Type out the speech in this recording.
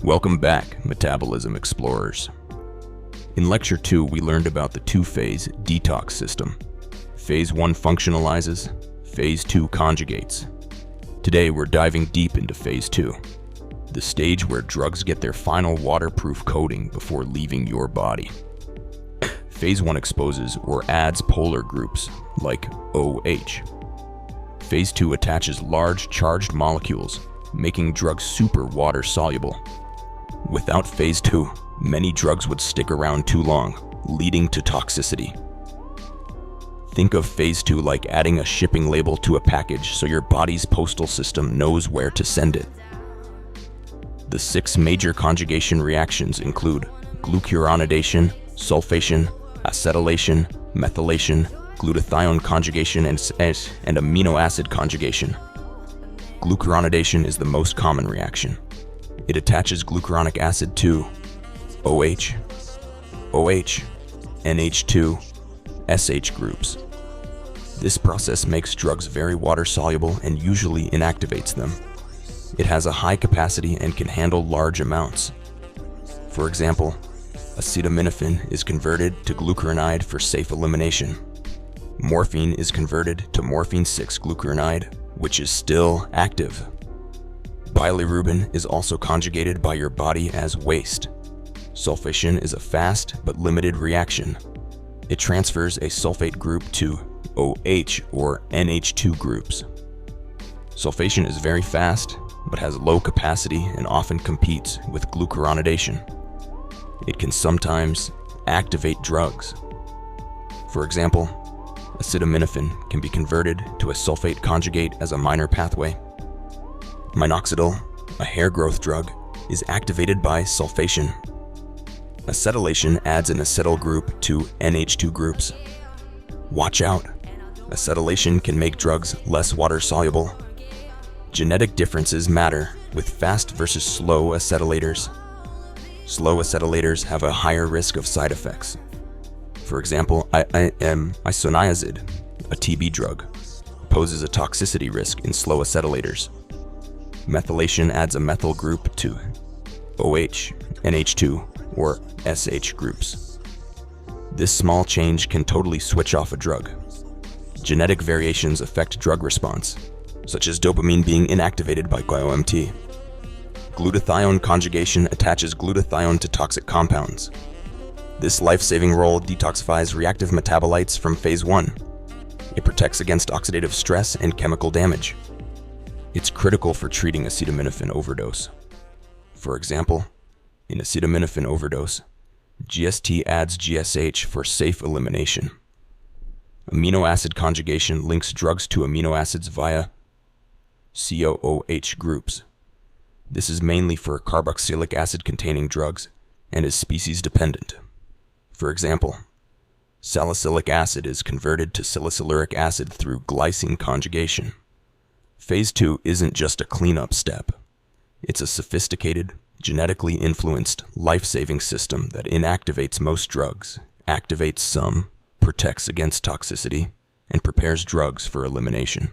Welcome back, Metabolism Explorers. In Lecture 2, we learned about the two-phase detox system. Phase 1 functionalizes, Phase 2 conjugates. Today, we're diving deep into Phase 2, the stage where drugs get their final waterproof coating before leaving your body. Phase 1 exposes or adds polar groups, like OH. Phase 2 attaches large charged molecules, making drugs super water-soluble. Without Phase 2, many drugs would stick around too long, leading to toxicity. Think of Phase 2 like adding a shipping label to a package so your body's postal system knows where to send it. The 6 major conjugation reactions include Glucuronidation, Sulfation, Acetylation, Methylation, glutathione conjugation, and amino acid conjugation. Glucuronidation is the most common reaction. It attaches glucuronic acid to OH, NH2, SH groups. This process makes drugs very water-soluble and usually inactivates them. It has a high capacity and can handle large amounts. For example, acetaminophen is converted to glucuronide for safe elimination. Morphine is converted to morphine-6-glucuronide, which is still active. Bilirubin is also conjugated by your body as waste. Sulfation is a fast but limited reaction. It transfers a sulfate group to OH or NH2 groups. Sulfation is very fast but has low capacity and often competes with glucuronidation. It can sometimes activate drugs. For example, acetaminophen can be converted to a sulfate conjugate as a minor pathway. Minoxidil, a hair growth drug, is activated by sulfation. Acetylation adds an acetyl group to NH2 groups. Watch out! Acetylation can make drugs less water-soluble. Genetic differences matter with fast versus slow acetylators. Slow acetylators have a higher risk of side effects. For example, isoniazid, a TB drug, poses a toxicity risk in slow acetylators. Methylation adds a methyl group to OH, NH2, or SH groups. This small change can totally switch off a drug. Genetic variations affect drug response, such as dopamine being inactivated by GlyOMT. Glutathione conjugation attaches glutathione to toxic compounds. This life-saving role detoxifies reactive metabolites from Phase 1. It protects against oxidative stress and chemical damage. It's critical for treating acetaminophen overdose. For example, in acetaminophen overdose, GST adds GSH for safe elimination. Amino acid conjugation links drugs to amino acids via COOH groups. This is mainly for carboxylic acid-containing drugs and is species-dependent. For example, salicylic acid is converted to salicylic acid through glycine conjugation. Phase 2 isn't just a cleanup step. It's a sophisticated, genetically influenced, life-saving system that inactivates most drugs, activates some, protects against toxicity, and prepares drugs for elimination.